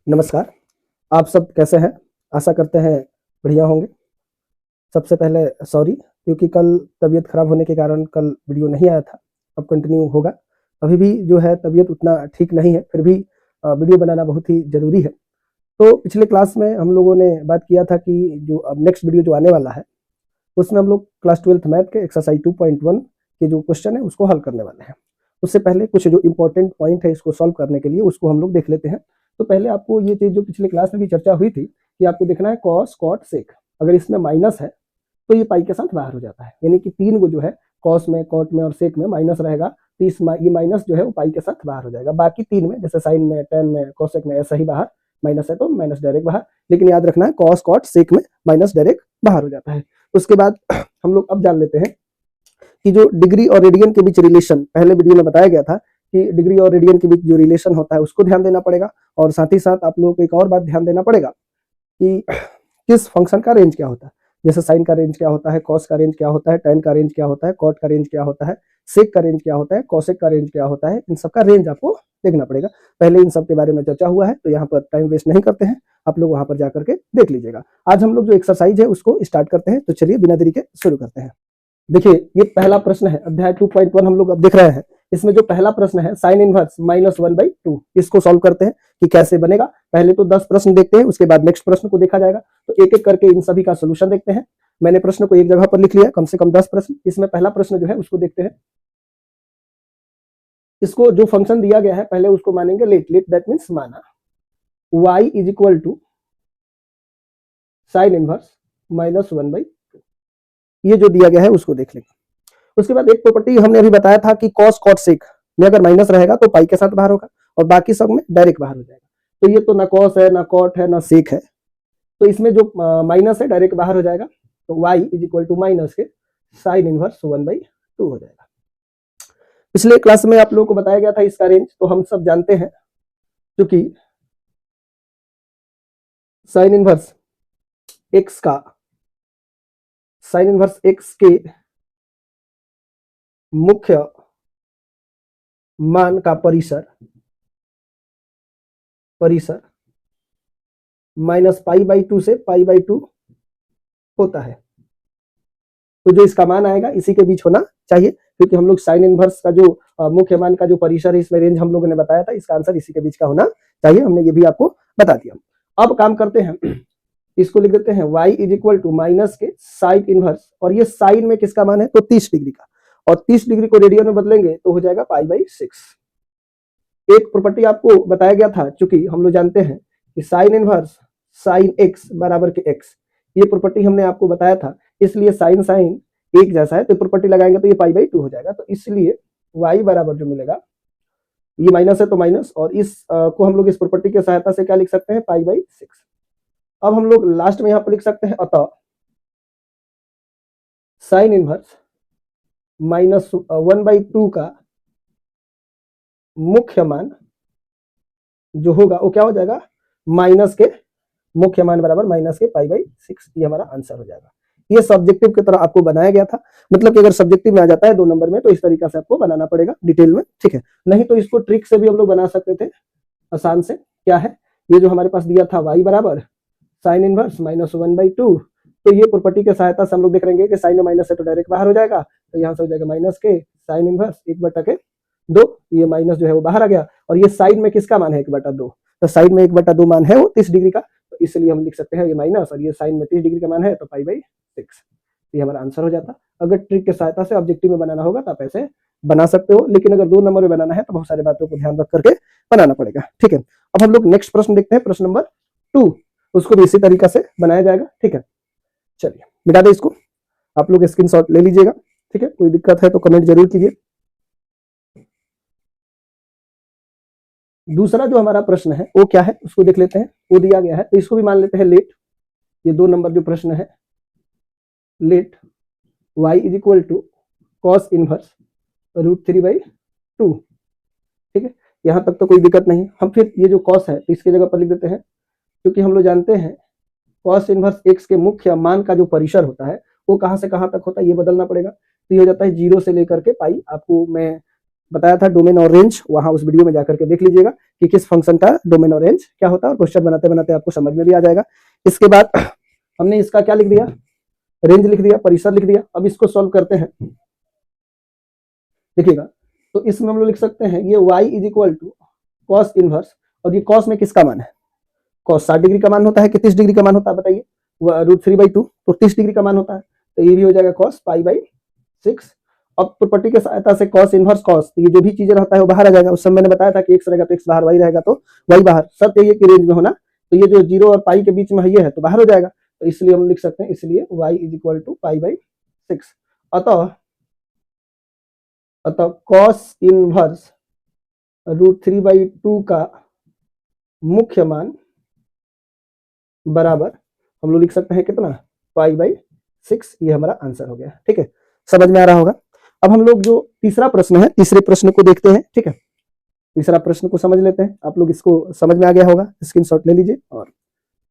नमस्कार। आप सब कैसे हैं? आशा करते हैं बढ़िया होंगे। सबसे पहले सॉरी, क्योंकि कल तबीयत खराब होने के कारण कल वीडियो नहीं आया था। अब कंटिन्यू होगा। अभी भी जो है तबीयत उतना ठीक नहीं है, फिर भी वीडियो बनाना बहुत ही ज़रूरी है। तो पिछले क्लास में हम लोगों ने बात किया था कि जो अब नेक्स्ट वीडियो जो आने वाला है, उसमें हम लोग क्लास 12th मैथ के एक्सरसाइज 2.1 के जो क्वेश्चन है उसको हल करने वाले हैं। उससे पहले कुछ जो इम्पोर्टेंट पॉइंट है इसको सॉल्व करने के लिए उसको हम लोग देख लेते हैं। तो पहले आपको ये चीज़ जो पिछले क्लास में भी चर्चा हुई थी कि आपको देखना है कॉस कॉट सेक। अगर इसमें माइनस है तो ये पाई के साथ बाहर हो जाता है, यानी कि 3 को जो है कॉस में, कॉट में और सेक में माइनस रहेगा, तो ये माइनस जो है वो पाई के साथ बाहर हो जाएगा। बाकी 3 में जैसे साइन में, टेन में, कोसेक में ऐसा ही बाहर, माइनस है तो माइनस डायरेक्ट बाहर। लेकिन याद रखना है कॉस कॉट सेक में माइनस डायरेक्ट बाहर हो जाता है। उसके बाद हम लोग अब जान लेते हैं कि जो डिग्री और रेडियन के बीच रिलेशन पहले वीडियो में बताया गया था कि डिग्री और रेडियन के बीच जो रिलेशन होता है उसको ध्यान देना पड़ेगा। और साथ ही साथ आप लोगों को एक और बात ध्यान देना पड़ेगा कि किस फंक्शन का रेंज क्या होता है। जैसे साइन का रेंज क्या होता है, कॉस का रेंज क्या होता है, टेन का रेंज क्या होता है, कॉट का रेंज क्या होता है, सेक का रेंज क्या होता है, कॉसेक का रेंज क्या होता है, इन सब का रेंज आपको देखना पड़ेगा। पहले इन सब के बारे में चर्चा हुआ है, तो यहाँ पर टाइम वेस्ट नहीं करते हैं, आप लोग वहां पर जाकर के देख लीजिएगा। आज हम लोग जो एक्सरसाइज है उसको स्टार्ट करते हैं। तो चलिए बिना देरी के शुरू करते हैं। देखिए ये पहला प्रश्न है, अध्याय 2.1 हम लोग अब देख रहे हैं। इसमें जो पहला प्रश्न है साइन इनवर्स -1/2, इसको सॉल्व करते हैं कि कैसे बनेगा। पहले तो 10 प्रश्न देखते हैं, उसके बाद नेक्स्ट प्रश्न को देखा जाएगा। तो एक एक करके इन सभी का सोल्यूशन देखते हैं। मैंने प्रश्न को एक जगह पर लिख लिया, कम से कम 10 प्रश्न। इसमें पहला प्रश्न जो है उसको देखते हैं। इसको जो फंक्शन दिया गया है पहले उसको मानेंगे लेट। लेट दैट मीन्स माना y is equal to sine inverse -1/2, ये जो दिया गया है उसको देख लेंगे। उसके बाद एक प्रॉपर्टी हमने अभी बताया था कि कॉस कॉट सेक में अगर माइनस रहेगा तो पाई के साथ बाहर होगा और बाकी सब में डायरेक्ट बाहर हो जाएगा। तो ये तो ना कॉस है, ना कॉट है, ना सेक है, तो इसमें जो माइनस है डायरेक्ट बाहर हो जाएगा। तो y is equal to minus के साइन इनवर्स 1/2 हो जाएगा। पिछले क्लास में आप लोगों को बताया गया था इसका रेंज, तो हम सब जानते हैं क्योंकि साइन इनवर्स x का, साइन इनवर्स x के मुख्य मान का परिसर -π/2 से π/2 होता है। तो जो इसका मान आएगा इसी के बीच होना चाहिए, क्योंकि हम लोग साइन इनवर्स का जो मुख्य मान का जो परिसर है इसमें रेंज हम लोगों ने बताया था, इसका आंसर इसी के बीच का होना चाहिए। हमने ये भी आपको बता दिया। अब काम करते हैं, इसको लिख देते हैं y is equal to minus के साइन इनवर्स, और ये साइन में किसका मान है तो 30 डिग्री का, और 30 डिग्री को रेडियन में बदलेंगे तो हो जाएगा π/6। एक प्रॉपर्टी आपको बताया गया था, चूंकि हम लोग जानते हैं कि साइन इनवर्स साइन x बराबर के x, ये प्रॉपर्टी हमने आपको बताया था, इसलिए साइन साइन एक जैसा है तो प्रॉपर्टी लगाएंगे तो ये π/2 हो जाएगा। तो इसलिए y बराबर जो मिलेगा, ये माइनस है तो माइनस, और इस को हम लोग इस प्रॉपर्टी की सहायता से क्या लिख सकते हैं π/6। अब हम लोग लास्ट में यहाँ पर लिख सकते हैं अतः साइन इनवर्स -1/2 का मुख्य मान जो होगा वो क्या हो जाएगा, माइनस के मुख्य मान बराबर माइनस के π/6, ये हमारा आंसर हो जाएगा। ये सब्जेक्टिव की तरह आपको बनाया गया था, मतलब कि अगर सब्जेक्टिव में आ जाता है 2 नंबर में तो इस तरीका से आपको बनाना पड़ेगा डिटेल में, ठीक है। नहीं तो इसको ट्रिक से भी हम लोग बना सकते थे आसान से। क्या है ये जो हमारे पास दिया था y बराबर साइन इनवर्स -1/2, तो ये प्रॉपर्टी के सहायता से हम लोग देख लेंगे कि साइन में माइनस है तो डायरेक्ट बाहर हो जाएगा, तो यहाँ से हो जाएगा माइनस के साइन इनवर्स 1/2, ये माइनस जो है वो बाहर आ गया, और ये साइन में किसका मान है 1/2, तो साइन में 1/2 मान है वो 30 डिग्री का, तो इसलिए हम लिख सकते हैं ये माइनस, और ये साइन में 30 डिग्री का मान है तो π/6, ये हमारा आंसर हो जाता। अगर ट्रिक के सहायता से ऑब्जेक्टिव में बनाना होगा तो आप ऐसे बना सकते हो, लेकिन अगर 2 नंबर में बनाना है तो बहुत सारी बातों को ध्यान रख करके बनाना पड़ेगा, ठीक है। अब हम लोग नेक्स्ट प्रश्न देखते हैं, प्रश्न नंबर 2, उसको भी इसी तरीका से बनाया जाएगा, ठीक है। चलिए मिटा दे इसको, आप लोग स्क्रीनशॉट ले लीजिएगा, ठीक है। कोई दिक्कत है तो कमेंट जरूर कीजिए। दूसरा जो हमारा प्रश्न है वो क्या है उसको देख लेते हैं। वो दिया गया है तो इसको भी मान लेते हैं लेट। ये 2 नंबर जो प्रश्न है, let y is equal to cos inverse √3/2, ठीक है। यहां तक तो कोई दिक्कत नहीं। हम फिर ये जो कॉस है तो इसके जगह पर लिख देते हैं, क्योंकि हम लोग जानते हैं कॉस इनवर्स x के मुख्य मान का जो परिसर होता है वो कहां से कहां तक होता है ये बदलना पड़ेगा। तो ये हो जाता है 0 से लेकर के पाई, आपको मैं बताया था डोमेन और रेंज, वहां उस वीडियो में जाकर के देख लीजिएगा कि किस फंक्शन का डोमेन और रेंज क्या होता है, और क्वेश्चन बनाते बनाते आपको समझ में भी आ जाएगा। इसके बाद हमने इसका क्या लिख दिया, रेंज लिख दिया, परिसर लिख दिया। अब इसको सॉल्व करते हैं, देखिएगा। तो इसमें हम लोग लिख सकते हैं ये y is equal to cos inverse, और ये कॉस में किसका मान है, कॉस 60 डिग्री का मान होता है कि 30 डिग्री का मान होता है बताइए, √3/2, तो 30 डिग्री का मान होता है, तो ये भी हो जाएगा कॉस π/6। अब प्रॉपर्टी के सहायता से कॉस इनवर्स कॉस, तो ये जो भी चीजें रहता है वो बाहर आ जाएगा। उस समय मैंने बताया था कि x रहेगा तो x बाहर, y रहेगा तो y बाहर, शर्त यही है कि रेंज में होना। तो ये जो 0 और पाई के बीच में ये है तो बाहर हो जाएगा, तो इसलिए हम लिख सकते हैं, इसलिए y इज इक्वल टू π/6। अतः कॉस इनवर्स √3/2 का मुख्य मान बराबर हम लोग लिख सकते हैं कितना, π/6। ये हमारा आंसर हो गया, ठीक है, समझ में आ रहा होगा। अब हम लोग जो तीसरा प्रश्न है, तीसरे प्रश्न को देखते हैं, ठीक है। तीसरा प्रश्न को समझ लेते हैं, आप लोग इसको समझ में आ गया होगा, स्क्रीनशॉट ले लीजिए और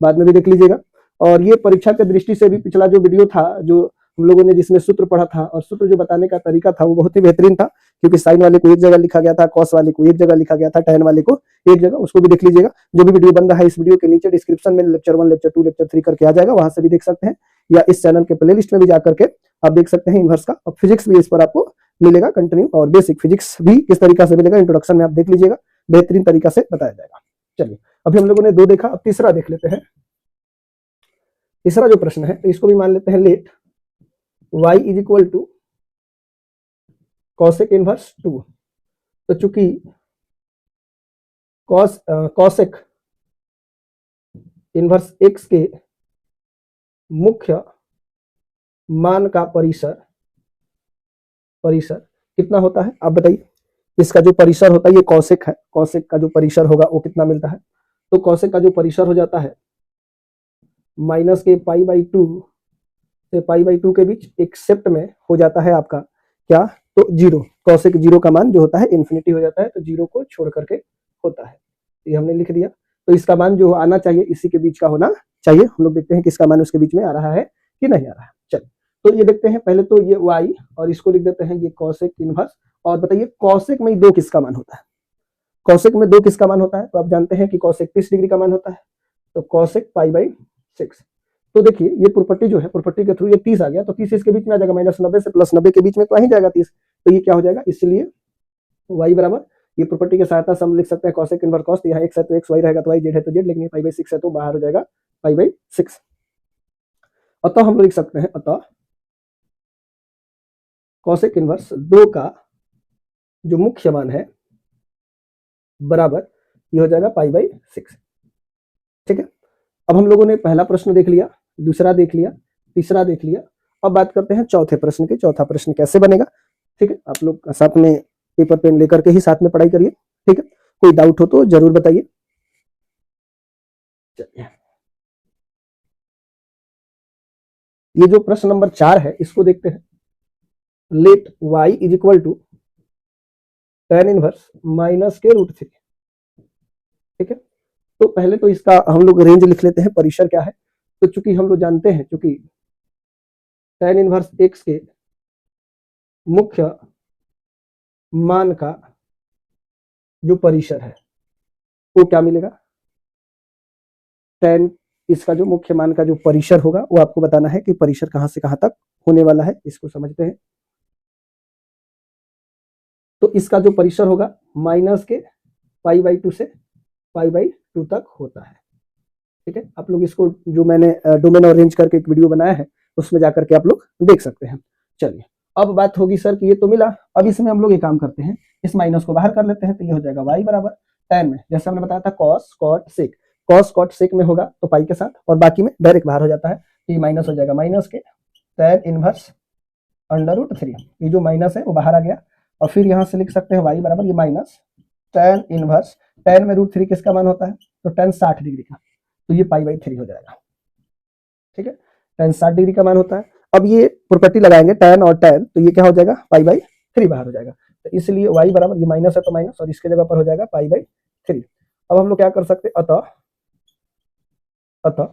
बाद में भी देख लीजिएगा। और ये परीक्षा की दृष्टि से भी पिछला जो वीडियो था, जो हम लोगों ने जिसमें सूत्र पढ़ा था और सूत्र जो बताने का तरीका था वो बहुत ही बेहतरीन था, क्योंकि साइन वाले को एक जगह लिखा गया था, कॉस वाले को एक जगह लिखा गया था, टैन वाले को एक जगह, उसको भी देख लीजिएगा। जो भी वीडियो बन रहा है इस वीडियो के नीचे डिस्क्रिप्शन में लेक्चर 1, लेक्चर 2, लेक्चर 3 करके आ जाएगा, वहां से भी देख सकते हैं, या इस चैनल के प्ले लिस्ट में भी जाकर के आप देख सकते हैं इनवर्स का। और फिजिक्स भी इस पर आपको मिलेगा कंटिन्यू, और बेसिक फिजिक्स भी किस तरीका से मिलेगा इंट्रोडक्शन में आप देख लीजिएगा, बेहतरीन तरीका से बताया जाएगा। चलिए, अभी हम लोगों ने 2 देखा, अब तीसरा देख लेते हैं। तीसरा जो प्रश्न है तो इसको भी मान लेते हैं, let y is equal to cosec inverse 2। तो चूंकि कॉसेक इनवर्स x के मुख्य मान का परिसर कितना होता है आप बताइए। इसका जो परिसर होता है ये कॉसेक है, कॉसेक का जो परिसर होगा वो कितना मिलता है, तो कॉसेक का जो परिसर हो जाता है माइनस के π/2 से π/2 के बीच, एक्सेप्ट में हो जाता है आपका क्या, तो 0। कॉसेक 0 का मान जो होता है इन्फिनिटी हो जाता है, तो 0 को छोड़ करके होता है, ये हमने लिख दिया। तो इसका मान जो आना चाहिए इसी के बीच का होना चाहिए। हम लोग देखते हैं किसका मान उसके बीच में आ रहा है कि नहीं आ रहा है। चलिए, तो ये देखते हैं, पहले तो ये y और इसको लिख देते हैं ये कॉसेक इनवर्स। और बताइए कॉसेक में 2 किसका मान होता है, कॉसेक में 2 किसका मान होता है, तो आप जानते हैं कि कॉसेक 30 डिग्री का मान होता है, तो कॉसेक π/6। तो देखिए ये प्रॉपर्टी जो है, प्रॉपर्टी के थ्रू ये 30 आ गया, तो 30 इसके बीच में आ जाएगा, -90 से +90 के बीच में तो आ ही जाएगा 30, तो ये क्या हो जाएगा, इसलिए y बराबर, ये प्रॉपर्टी के सहायता से हम लिख सकते हैं कॉसेक इनवर्स कॉस, तो यहाँ x है तो x, y रहेगा तो y, z है तो z, लेकिन π/6 है तो बाहर हो जाएगा π/6। अतः हम लिख सकते हैं, अतः कॉसेक इनवर्स 2 का जो मुख्य मान है बराबर ये हो जाएगा π/6, ठीक है। अब हम लोगों ने पहला प्रश्न देख लिया, दूसरा देख लिया, तीसरा देख लिया। अब बात करते हैं चौथे प्रश्न की, चौथा प्रश्न कैसे बनेगा, ठीक है। आप लोग साथ में पेपर पेन लेकर के ही साथ में पढ़ाई करिए, ठीक है। कोई डाउट हो तो जरूर बताइए। चलिए, ये जो प्रश्न नंबर 4 है इसको देखते हैं। Let y is equal to tan inverse -k√3, ठीक है। तो पहले तो इसका हम लोग रेंज लिख लेते हैं, परिसर क्या है। तो चूंकि हम लोग जानते हैं, चूंकि tan इनवर्स x के मुख्य मान का जो परिसर है वो क्या मिलेगा, tan इसका जो मुख्य मान का जो परिसर होगा वो आपको बताना है कि परिसर कहां से कहां तक होने वाला है, इसको समझते हैं। तो इसका जो परिसर होगा माइनस के π/2 से π/2 तक होता है, ठीक है। आप लोग इसको जो मैंने डोमेन और रेंज करके एक वीडियो बनाया है उसमें जाकर के आप लोग देख सकते हैं। चलिए, अब बात होगी सर कि ये तो मिला, अब इसमें हम लोग एक काम करते हैं, इस माइनस को बाहर कर लेते हैं, तो ये हो जाएगा y बराबर tan में, जैसे हमने बताया था cos cot sec, cos cot sec में होगा तो पाई के साथ, और बाकी में डायरेक्ट बाहर हो जाता है, तो ये माइनस हो जाएगा माइनस के tan इनवर्स √3, ये जो माइनस है वो बाहर आ गया। और फिर यहाँ से लिख सकते हैं y बराबर ये माइनस tan इनवर्स, tan में √3 किसका मान होता है, तो tan 60 डिग्री का, तो ये π/3 हो जाएगा, ठीक है। tan 60 डिग्री का मान होता है। अब ये प्रॉपर्टी लगाएंगे tan और tan, तो ये क्या हो जाएगा π/3 बाहर हो जाएगा, तो इसलिए y बराबर ये माइनस है तो माइनस, और इसके जगह पर हो जाएगा π/3। अब हम लोग क्या कर सकते हैं, अतः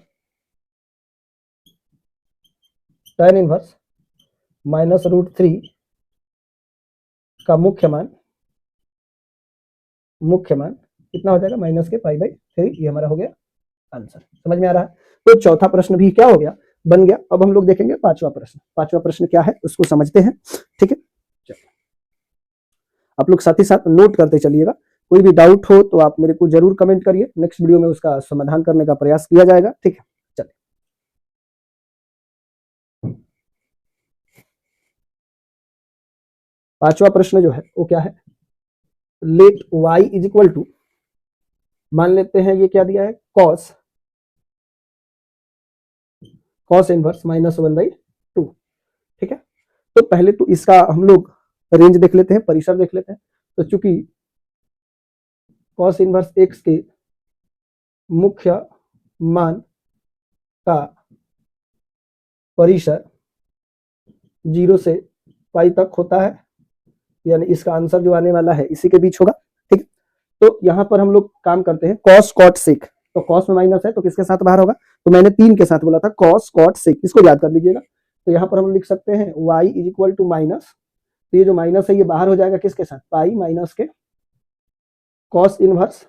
tan इनवर्स -√3 का मुख्य मान मुख्य मान कितना हो जाएगा माइनस के पाई/3, ये हमारा हो गया आंसर। समझ में आ रहा है? तो चौथा प्रश्न भी क्या हो गया, बन गया। अब हम लोग देखेंगे पांचवा प्रश्न। पांचवा प्रश्न क्या है उसको समझते हैं, ठीक है। आप लोग साथ ही साथ नोट करते चलिएगा। कोई भी डाउट हो तो आप मेरे को जरूर कमेंट करिए, नेक्स्ट वीडियो में उसका समाधान करने का प्रयास किया जाएगा, ठीक है। चलिए, पांचवा प्रश्न जो है वो क्या है, let y is equal to, मान लेते हैं ये क्या दिया है, cos इनवर्स -1/2, ठीक है। तो पहले तो इसका हम लोग रेंज देख लेते हैं, परिसर देख लेते हैं। तो चूंकि cos इनवर्स x के मुख्य मान का परिसर 0 से पाई तक होता है, यानी इसका आंसर जो आने वाला है इसी के बीच होगा, ठीक। तो यहां पर हम लोग काम करते हैं cos cot sec, तो cos में माइनस है तो किसके साथ बाहर होगा, तो मैंने 3 के साथ बोला था cos cot sec, इसको याद कर लीजिएगा। तो यहां पर हम लिख सकते हैं y is equal to minus, तो ये जो माइनस है ये बाहर हो जाएगा किसके साथ, पाई माइनस के cos इनवर्स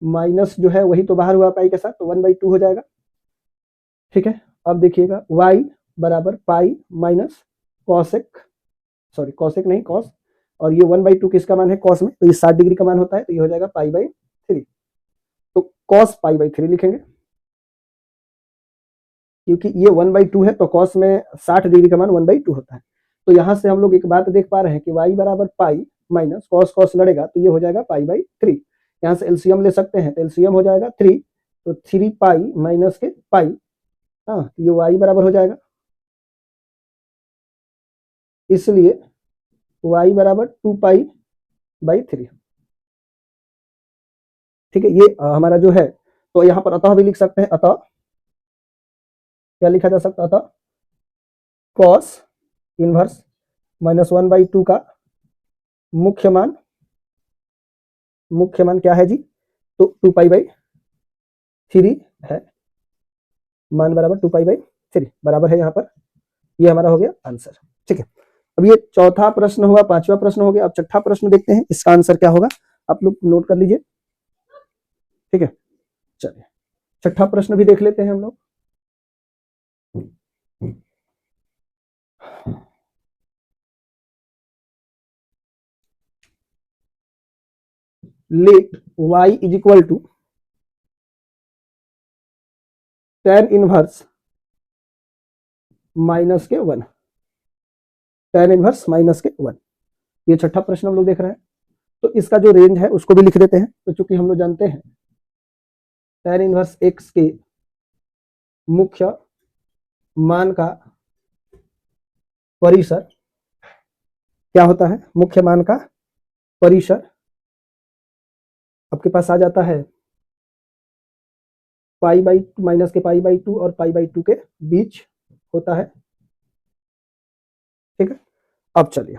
माइनस जो है वही तो बाहर हुआ पाई के साथ, तो 1/2 हो जाएगा, ठीक है। अब देखिएगा y बराबर pi minus cosec, sorry cosec नहीं कॉस, और ये 1/2 किसका मान है कॉस में, तो ये 60 डिग्री का मान होता है, तो ये हो जाएगा पाई/3। तो कॉस पाई/3 लिखेंगे, क्योंकि ये 1/2 है तो कॉस में 60 डिग्री का मान 1/2 होता है। तो यहां से हम लोग एक बात देख पा रहे हैं कि y बराबर पाई माइनस कॉस कॉस लड़ेगा तो ये हो जाएगा पाई/3। यहाँ से एलसीएम ले सकते हैं, तो एलसीएम हो जाएगा 3, तो 3 पाई माइनस के पाई, हाँ ये y बराबर हो जाएगा, इसलिए y बराबर 2 पाई/3, ठीक है। ये हमारा जो है, तो यहाँ पर अतः भी लिख सकते हैं, अतः क्या लिखा जा सकता है, अतः cos इनवर्स -1/2 का मुख्य मान क्या है जी, तो 2 पाई/3 है, मान बराबर 2 पाई/3 बराबर है यहाँ पर, ये हमारा हो गया आंसर, ठीक है। अब ये चौथा प्रश्न हुआ, पांचवा प्रश्न हो गया। अब छठा प्रश्न देखते हैं, इसका आंसर क्या होगा, आप लोग नोट कर लीजिए, ठीक है। चलिए छठा प्रश्न भी देख लेते हैं हम लोग। Let y is equal to tan inverse -1, tan inverse -1, ये छठा प्रश्न हम लोग देख रहे हैं। तो इसका जो रेंज है उसको भी लिख देते हैं। तो चूंकि हम लोग जानते हैं tan इनवर्स x के मुख्य मान का परिसर क्या होता है, मुख्य मान का परिसर आपके पास आ जाता है पाई/2 माइनस के पाई/2 और पाई/2 के बीच होता है, ठीक है। अब चलिए,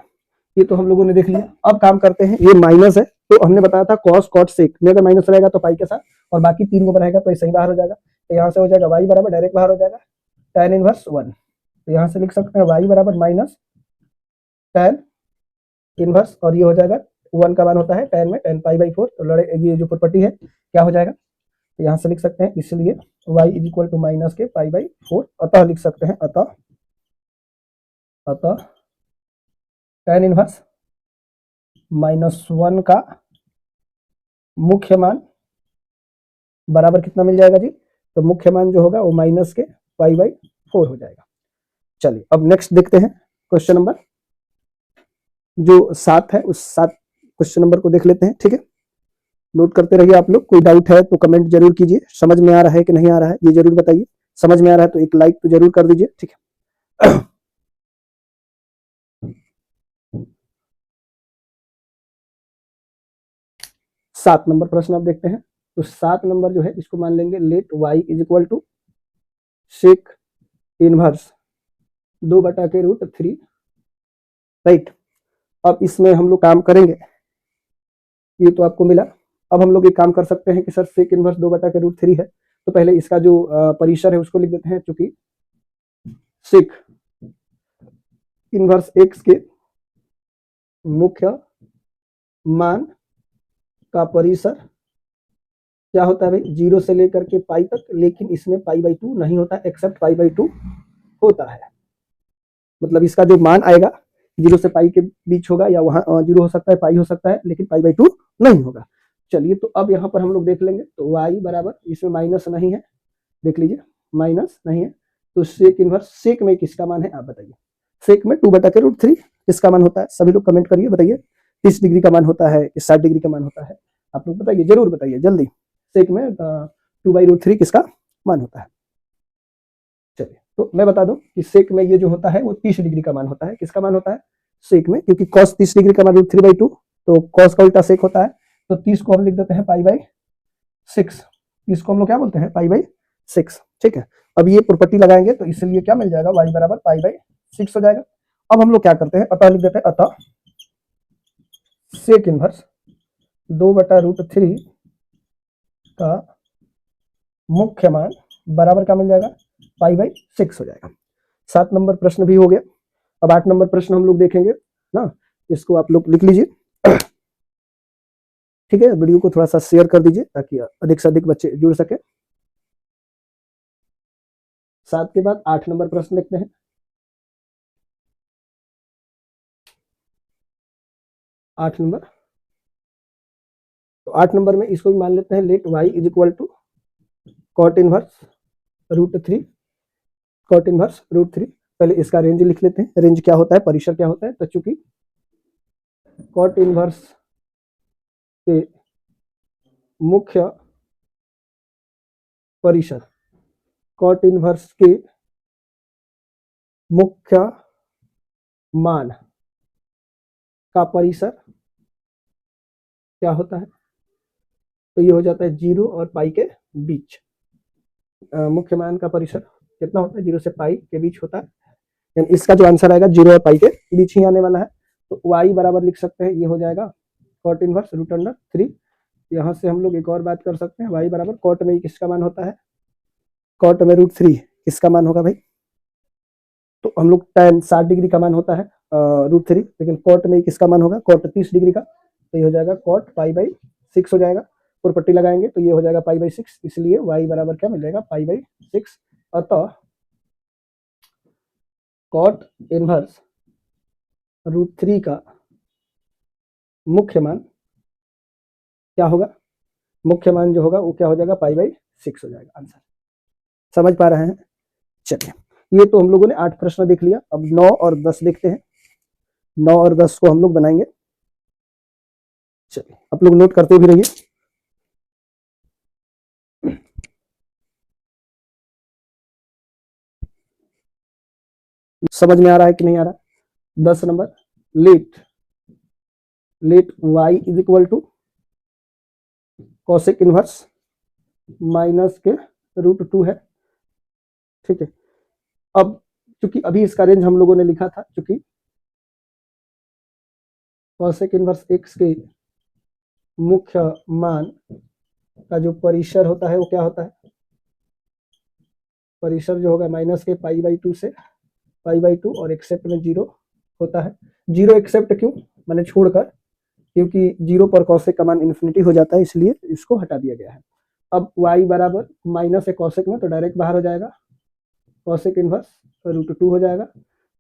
ये तो हम लोगों ने देख लिया। अब काम करते हैं, ये माइनस है तो हमने बताया था cos cot sec में अगर माइनस रहेगा तो पाई के साथ, और बाकी 3 को बनाएगा तो ये सही बाहर हो जाएगा। तो यहाँ से हो जाएगा y बराबर डायरेक्ट बाहर हो जाएगा tan इनवर्स 1, तो यहाँ से लिख सकते हैं y बराबर माइनस tan इनवर्स, और ये हो जाएगा 1 का मान होता है tan में tan पाई/4, तो लड़े ये जो प्रॉपर्टी है क्या हो जाएगा, तो यहाँ से लिख सकते हैं, इसलिए y is equal to minus के पाई/4, अतः लिख सकते हैं, अतः tan इनवर्स -1 का मुख्य मान बराबर कितना मिल जाएगा जी, तो मुख्य मान जो होगा वो माइनस के पाई/4 हो जाएगा। चलिए अब नेक्स्ट देखते हैं, क्वेश्चन नंबर जो 7 है उस 7 क्वेश्चन नंबर को देख लेते हैं, ठीक है। नोट करते रहिए आप लोग, कोई डाउट है तो कमेंट जरूर कीजिए, समझ में आ रहा है कि नहीं आ रहा है ये जरूर बताइए, समझ में आ रहा है तो एक लाइक तो जरूर कर दीजिए, ठीक है। 7 नंबर प्रश्न आप देखते हैं। तो 7 नंबर जो है इसको मान लेंगे let y is equal to sec inverse 2/√3, right. अब इसमें हम लोग काम करेंगे, ये तो आपको मिला। अब हम लोग एक काम कर सकते हैं कि सर सेक इनवर्स 2/√3 है, तो पहले इसका जो परिसर है उसको लिख देते हैं, चूंकि सेक इनवर्स x के मुख्य मान का परिसर क्या होता है भाई, 0 से लेकर के पाई तक, लेकिन इसमें पाई/2 नहीं होता, एक्सेप्ट पाई/2 होता है। मतलब इसका जो मान आएगा 0 से पाई के बीच होगा, या वहां 0 हो सकता है, पाई हो सकता है, लेकिन पाई/2 नहीं होगा। चलिए, तो अब यहाँ पर हम लोग देख लेंगे, तो y बराबर, इसमें माइनस नहीं है, देख लीजिए माइनस नहीं है, तो सेक इनवर्स, सेक में किसका मान है आप बताइए। सेक में 2/√3 किसका मान होता है, सभी लोग कमेंट करिए, बताइए 30 डिग्री का मान होता है, 60 डिग्री का मान होता है, आप लोग बताइए, जरूर बताइए जल्दी। सेक में 2/√3 किसका मान होता है। चलिए, तो मैं बता दूं कि सेक में ये जो होता है वो 30 डिग्री का मान होता है। किसका मान होता है सेक में, क्योंकि cos 30 डिग्री का मान √3/2, तो cos का उल्टा सेक होता है, तो 30 को हम लिख देते हैं पाई/6, 30 को हम लोग क्या बोलते हैं पाई/6। ठीक है, अब ये प्रॉपर्टी लगाएंगे तो इसलिए क्या मिल जाएगा, y बराबर पाई/6 हो जाएगा। अब हम लोग क्या करते हैं, अतः लिख देते हैं, अतः सेक इनवर्स 2/√3 का मुख्य मान बराबर क्या मिल जाएगा, पाई/6 हो जाएगा। 7 नंबर प्रश्न भी हो गया। अब 8 नंबर प्रश्न हम लोग देखेंगे ना, इसको आप लोग लिख लीजिए। ठीक है, वीडियो को थोड़ा सा शेयर कर दीजिए ताकि अधिक से अधिक बच्चे जुड़ सके। 7 के बाद 8 नंबर प्रश्न देखते हैं। 8 नंबर, तो 8 नंबर में इसको भी मान लेते हैं, let y is equal to cot inverse √3, cot inverse √3। पहले इसका रेंज लिख लेते हैं, रेंज क्या होता है, परिसर क्या होता है, तो चूंकि कॉट इनवर्स के मुख्य परिसर, कॉट इनवर्स के मुख्य मान का परिसर क्या होता है, तो ये हो जाता है 0 और पाई के बीच। मुख्य मान का परिसर कितना होता है, 0 से पाई के बीच होता है, यानी इसका जो आंसर आएगा 0 और पाई के बीच ही आने वाला है। तो y बराबर लिख सकते हैं, ये हो जाएगा कॉट इनवर्स √3। यहाँ से हम लोग एक और बात कर सकते हैं, y बराबर कॉट में किसका मान होता है, कॉट में √3 किसका मान होगा भाई, तो हम लोग tan 60 डिग्री का मान होता है √3, लेकिन कॉट में किसका मान होगा, कॉट 30 डिग्री का, तो ये हो जाएगा कॉट पाई/6 हो जाएगा। प्रॉपर्टी लगाएंगे तो ये हो जाएगा पाई/6, इसलिए y बराबर क्या मिल जाएगा, पाई/6। अतः कॉट इनवर्स √3 का मुख्य मान क्या होगा, मुख्य मान जो होगा वो क्या हो जाएगा, पाई/6 हो जाएगा आंसर। समझ पा रहे हैं। चलिए, ये तो हम लोगों ने 8 प्रश्न देख लिया। अब 9 और 10 देखते हैं, 9 और 10 को हम लोग बनाएंगे। चलिए, आप लोग नोट करते भी रहिए। समझ में आ रहा है कि नहीं आ रहा। 10 नंबर, let y is equal to cosec inverse minus के √2 है। ठीक है, अब चूंकि अभी इसका रेंज हम लोगों ने लिखा था, चूंकि कॉसेक इनवर्स x के मुख्य मान का जो परिसर होता है वो क्या होता है, परिसर जो होगा माइनस के पाई/2 से पाई/2, और एक्सेप्ट में 0 होता है। 0 एक्सेप्ट क्यों, मैंने छोड़कर, क्योंकि 0 पर कॉसेक का मान इन्फिनिटी हो जाता है, इसलिए इसको हटा दिया गया है। अब y बराबर माइनस है कॉसेक में, तो डायरेक्ट बाहर हो जाएगा, कॉसेक इनवर्स √2 हो जाएगा।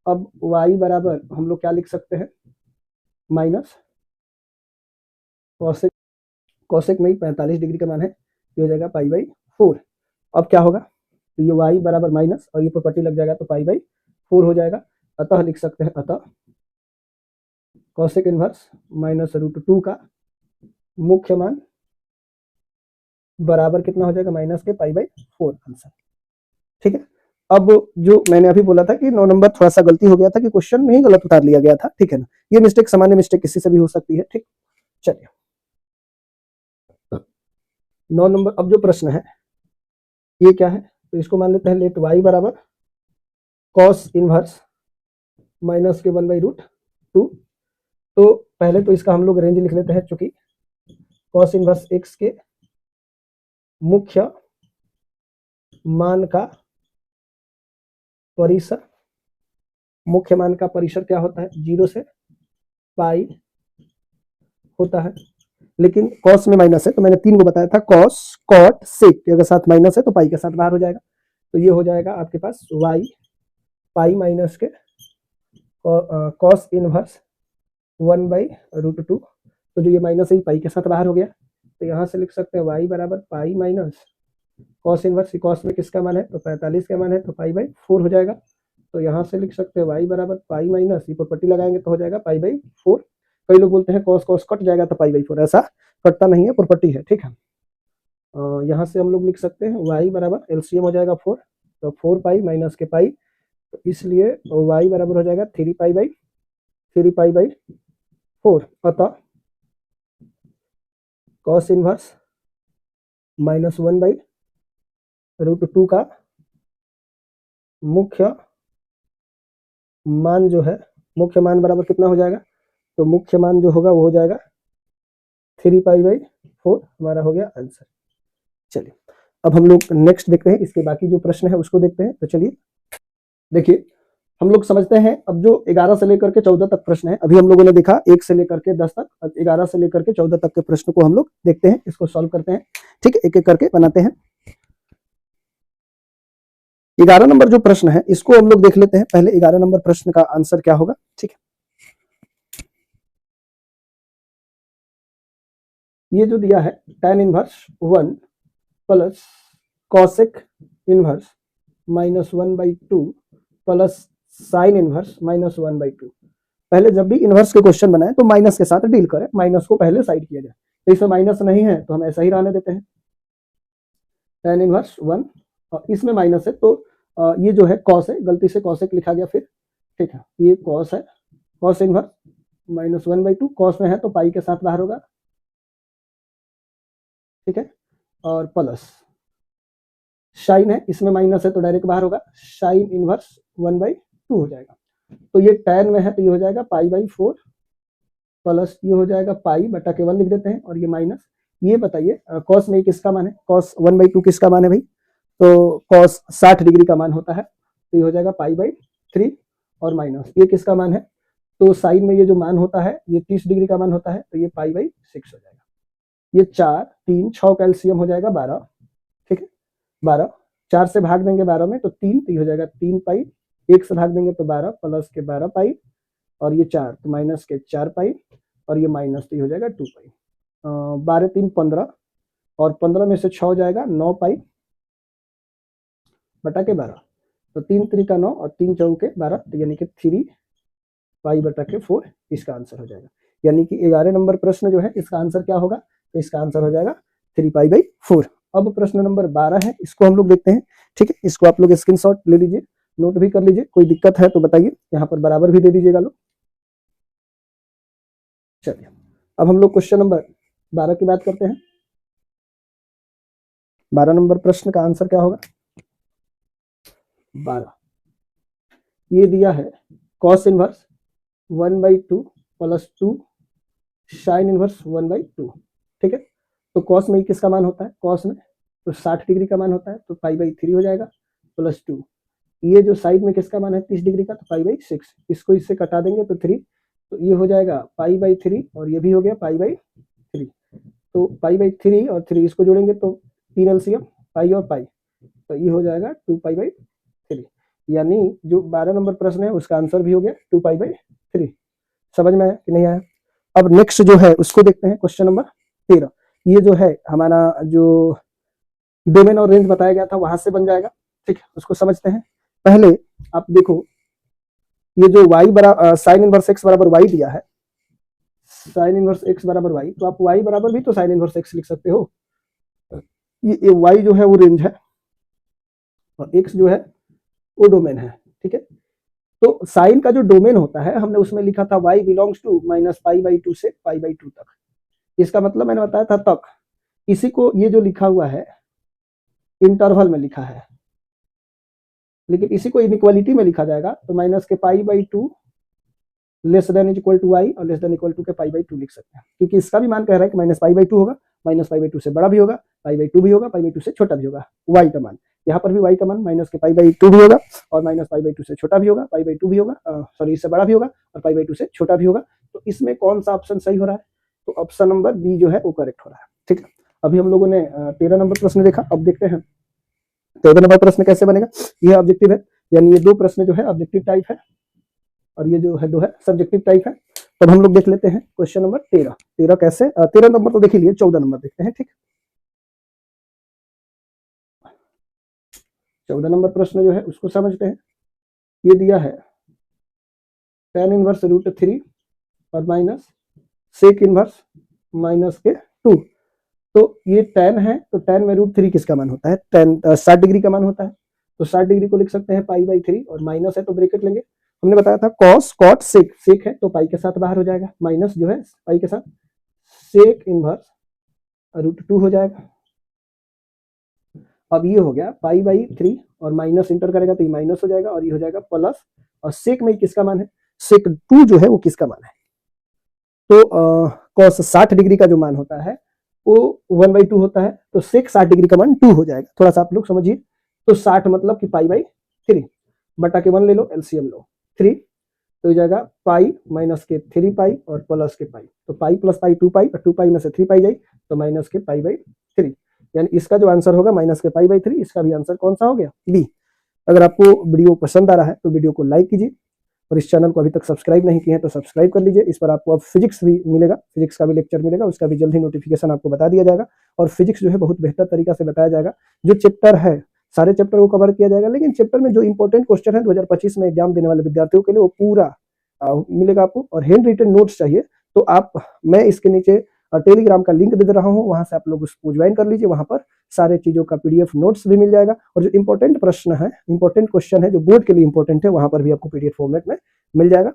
अब y बराबर हम लोग क्या लिख सकते हैं, माइनस कॉसेक, कॉसेक में ही 45 डिग्री का मान है, ये हो जाएगा पाई/4। अब क्या होगा, तो ये y बराबर माइनस, और ये प्रॉपर्टी लग जाएगा तो पाई/4 हो जाएगा। अतः लिख सकते हैं, अतः कॉसेक इनवर्स माइनस √2 का मुख्य मान बराबर कितना हो जाएगा, माइनस के पाई/4 आंसर। ठीक है, अब जो मैंने अभी बोला था कि 9 नंबर थोड़ा सा गलती हो गया था कि क्वेश्चन में ही गलत उतार लिया गया था, ठीक है ना, ये मिस्टेक सामान्य मिस्टेक किसी से भी हो सकती है। ठीक, चलिए 9 नंबर, अब जो प्रश्न है ये क्या है, तो इसको मान लेते हैं, लेट y बराबर कॉस इनवर्स माइनस के 1/√2। तो पहले तो इसका हम लोग रेंज लिख लेते हैं, चूंकि कॉस इनवर्स x के मुख्य मान का परिसर, मुख्य मान का परिसर क्या होता है, 0 से पाई होता है, लेकिन कॉस में माइनस है तो मैंने 3 को बताया था, कॉस, कॉट, सेक के अगर साथ माइनस है तो पाई के साथ बाहर हो जाएगा। तो ये हो जाएगा आपके पास वाई पाई माइनस के कॉस इनवर्स 1/√2। तो जो ये माइनस है पाई के साथ बाहर हो गया, तो यहाँ से लिख सकते हैं वाई बराबर pi minus cos inverse, cos में किसका मान है तो 45 का मान है, तो पाई/4 हो जाएगा। तो यहाँ से लिख सकते हैं वाई बराबर पाई माइनस, ये प्रॉपर्टी लगाएंगे तो हो जाएगा पाई/4। कई लोग बोलते हैं कॉस कॉस कट जाएगा तो पाई/4, ऐसा कटता नहीं है, प्रॉपर्टी है, ठीक है। यहाँ से हम लोग लिख सकते हैं वाई बराबर एलसीएम हो जाएगा 4, तो 4 पाई माइनस के पाई, तो इसलिए वाई बराबर हो जाएगा 3 पाई/4। अतः कॉस इनवर्स -1/√2 का मुख्य मान जो है, मुख्य मान बराबर कितना हो जाएगा, तो मुख्य मान जो होगा वो हो जाएगा 3 पाई/4, हमारा हो गया आंसर। चलिए अब हम लोग नेक्स्ट देखते हैं, इसके बाकी जो प्रश्न है उसको देखते हैं। तो चलिए देखिए, हम लोग समझते हैं अब जो 11 से लेकर के 14 तक प्रश्न है, अभी हम लोगों ने देखा 1 से लेकर के 10 तक, अब 11 से लेकर के 14 तक के प्रश्न को हम लोग देखते हैं, इसको सॉल्व करते हैं, ठीक है, एक एक करके बनाते हैं। 11 नंबर जो प्रश्न है इसको हम लोग देख लेते हैं पहले, 11 नंबर प्रश्न का आंसर क्या होगा, ठीक है। ये जो दिया है tan inverse 1 plus cosec inverse -1/2 plus sign inverse -1/2। पहले जब भी इनवर्स के क्वेश्चन बनाए तो माइनस के साथ डील करें, माइनस को पहले साइड किया जाए, तो इसमें माइनस नहीं है तो हम ऐसा ही रहने देते हैं, tan इनवर्स 1, और इसमें माइनस है तो ये जो है कॉस है, गलती से कॉसेक लिखा गया फिर, ठीक है, ये कॉस है, कॉस इनवर्स -1/2, कॉस में है तो पाई के साथ बाहर होगा, ठीक है, और प्लस साइन है, इसमें माइनस है तो डायरेक्ट बाहर होगा, साइन इनवर्स 1/2 हो जाएगा। तो ये tan में है तो ये हो जाएगा पाई/4 प्लस ये हो जाएगा पाई बटा के 1 लिख देते हैं, और ये माइनस, ये बताइए कॉस में किसका मान है, कॉस 1/2 किसका मान है भाई, तो कॉस 60 डिग्री का मान होता है, तो ये हो जाएगा पाई/3, और माइनस ये किसका मान है, तो साइन में ये जो मान होता है ये 30 डिग्री का मान होता है, तो ये पाई/6 हो जाएगा। ये 4 3 6 कैल्सियम हो जाएगा 12, ठीक है, 12, 4 से भाग देंगे 12 में तो 3, तो ये हो जाएगा 3 पाई, 1 से भाग देंगे तो 12 प्लस के 12 पाई, और ये 4 तो माइनस के 4 पाई, और ये माइनस तो ये हो जाएगा 2 पाई, 12 3 15, और 15 में से 6 हो जाएगा 9 पाई बटा के 12, तो 3 3 का 9 और 3 चौके 12, तो यानी कि 3 पाई बटा के 4 इसका आंसर हो जाएगा। यानी कि 11 नंबर प्रश्न जो है इसका आंसर क्या होगा, तो इसका आंसर हो जाएगा 3 पाई/4। अब प्रश्न नंबर 12 है, इसको हम लोग देखते हैं, ठीक है, इसको आप लोग स्क्रीनशॉट ले लीजिए, नोट भी कर लीजिए, कोई दिक्कत है तो बताइए, यहाँ पर बराबर भी दे दीजिएगा लोग। चलिए अब हम लोग क्वेश्चन नंबर 12 की बात करते हैं। 12 नंबर प्रश्न का आंसर क्या होगा, 12 ये दिया है cos inverse 1/2 plus 2 sign inverse 1/2, ठीक है, तो कॉस में किसका मान होता है, कॉस में तो 60 डिग्री का मान होता है, तो पाई/3 हो जाएगा प्लस 2, ये जो साइड में किसका मान है 30 डिग्री का, तो पाई/6, इसको इससे कटा देंगे तो 3, तो ये हो जाएगा पाई/3, और ये भी हो गया पाई/3, तो पाई/3 और 3 इसको जोड़ेंगे तो 3 एलसीएम पाई और पाई, तो ये हो जाएगा 2 पाई/3। यानी जो 12 नंबर प्रश्न है उसका आंसर भी हो गया 2 पाई/3। समझ में आया कि नहीं आया। अब नेक्स्ट जो है उसको देखते हैं, क्वेश्चन नंबर 13। ये जो है हमारा जो डोमेन और रेंज बताया गया था वहां से बन जाएगा, ठीक है, उसको समझते हैं। पहले आप देखो, ये जो y बराबर साइन इनवर्स x बराबर y दिया है, साइन इनवर्स x बराबर y, तो आप y बराबर भी तो साइन इनवर्स x लिख सकते हो, ये y जो है वो रेंज है और x जो है वो डोमेन है, ठीक है। तो साइन का जो डोमेन होता है हमने उसमें लिखा था y बिलोंग्स टू -पाई/2 से पाई/2 तक, इसका मतलब मैंने बताया था तक, इसी को ये जो लिखा हुआ है इंटरवल में लिखा है, लेकिन इसी को इनइक्वालिटी में लिखा जाएगा, तो माइनस के पाई/2 less than equal to y और less than equal to K पाई/2 लिख सकते हैं, क्योंकि इसका भी मान कह रहा है कि -पाई/2 होगा, -पाई/2 से बड़ा भी होगा, पाई/2 भी होगा, पाई/2 से छोटा भी होगा, y का मान, यहाँ पर भी y का मान माइनस के पाई/2 भी होगा और -पाई/2 से छोटा भी होगा, पाई/2 भी होगा, सॉरी इससे बड़ा भी होगा और पाई/2 से छोटा भी होगा, तो इसमें कौन सा ऑप्शन सही हो रहा है? तो ऑप्शन नंबर बी जो है वो करेक्ट हो रहा है। ठीक है, अभी हम लोगों ने 13 नंबर प्रश्न देखा। अब देखते हैं 14 नंबर प्रश्न कैसे बनेगा। यह ऑब्जेक्टिव है, यानी ये 2 प्रश्न जो है ऑब्जेक्टिव टाइप है और ये जो है 2 है सब्जेक्टिव टाइप है। तब हम लोग देख लेते हैं क्वेश्चन नंबर 13। 13 कैसे, 13 नंबर तो देख ही लिए, 14 नंबर देखते हैं। ठीक, 14 नंबर प्रश्न जो है उसको समझते हैं। ये दिया है tan इनवर्स √3 और माइनस सेक इनवर्स माइनस के 2। तो ये tan है, तो tan में √3 किसका मान होता है? tan 60 डिग्री का मान होता है। तो 60 डिग्री को लिख सकते हैं π/3 और माइनस है तो ब्रैकेट लेंगे। हमने बताया था cos cot sec, सेक है तो पाई के साथ बाहर हो जाएगा, माइनस जो है पाई के साथ सेक इनवर्स √2 हो जाएगा। अब ये हो गया π/3 और माइनस इंटर करेगा तो ये माइनस हो जाएगा और ये हो जाएगा प्लस। और सेक में किसका मान है? सेक 2 जो है वो किसका मान है? तो cos 60 डिग्री का जो मान होता है वो 1/2 होता है, तो सेक 60 डिग्री का मान 2 हो जाएगा। थोड़ा सा आप लोग समझिए, तो 60 मतलब कि π/3 बटा के 1 ले लो, एलसीएम लो 3, तो हो जाएगा पाई माइनस के 3 पाई और प्लस के पाई। तो पाई प्लस पाई 2 पाई और 2 पाई में से 3 पाई जाए तो माइनस के π/3, यानी इसका जो आंसर होगा माइनस के π/3। इसका भी आंसर कौन सा हो गया? बी। अगर आपको वीडियो पसंद आ रहा है तो वीडियो को लाइक कीजिए और इस चैनल को अभी तक सब्सक्राइब नहीं किए हैं तो सब्सक्राइब कर लीजिए। इस पर आपको अब फिजिक्स भी मिलेगा, फिजिक्स का भी लेक्चर मिलेगा, उसका भी जल्द ही नोटिफिकेशन आपको बता दिया जाएगा। और फिजिक्स जो है बहुत बेहतर तरीका से बताया जाएगा। जो चैप्टर है सारे चैप्टर को कवर किया जाएगा, लेकिन चैप्टर में जो इंपॉर्टेंट क्वेश्चन है 2025 में एग्जाम देने वाले विद्यार्थियों के लिए वो पूरा मिलेगा आपको। और हैंड रिटन नोट्स चाहिए तो आप, मैं इसके नीचे टेलीग्राम का लिंक दे रहा हूँ, वहां से आप लोग उसको ज्वाइन कर लीजिए। वहां पर सारे चीजों का पीडीएफ नोट्स भी मिल जाएगा और जो इंपॉर्टेंट प्रश्न है, इंपॉर्टेंट क्वेश्चन है जो बोर्ड के लिए इंपॉर्टेंट है, वहां पर भी आपको पीडीएफ फॉर्मेट में मिल जाएगा।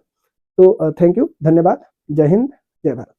तो थैंक यू, धन्यवाद, जय हिंद, जय भारत।